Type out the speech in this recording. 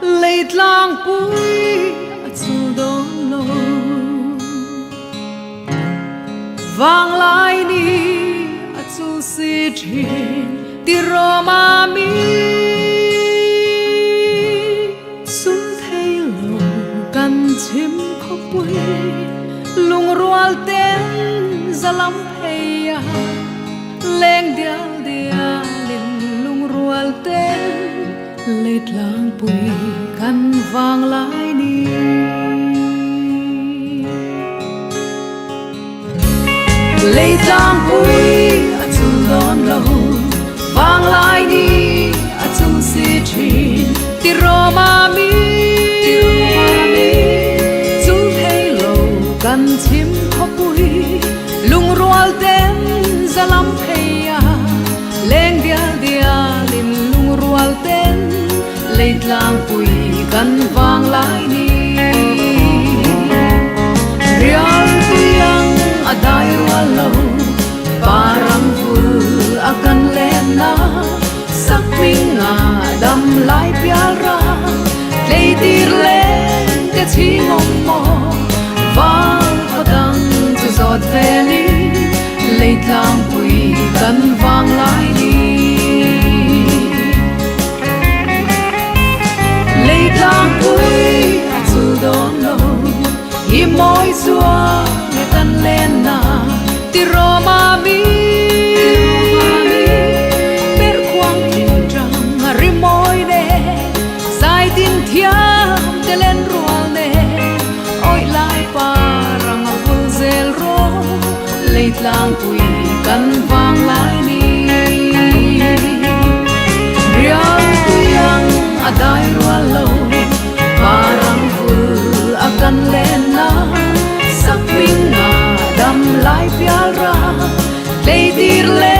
lấy lang bụi chu đón lâu vang lại đi chu si trên ti roma mi xuống thấy lâu căn chim khóc bụi lung rual tên za lam hay leng dia dia lên lung rual tên lết lang bụi căn vang lại đi lết lang bụi chung đón lâu vang lại đi chung si trên ti roma mi chung thấy lâu căn chim khóc bụi lung rual tên za lam hay leng dia dia lên lung rual tên lết lang bụi căn vang lại đi rial tuyang adai rual lâu parang vul akan lena sak minga dam lai piara lei tir len te chi ngom mo vang padang chu zot veli lei tlang pui kan vang lai đi lei tlang pui chu don lo hi moi zua ne tan lena ti roma mi per quang tin trăng ri moi ne sai tin thiam te len rual ne oi lai parang vul zel ro leit lang pui kan vang lai ni rial tuyang adai rual lo parang vul akan lena sak minga dam lai piara lei tir le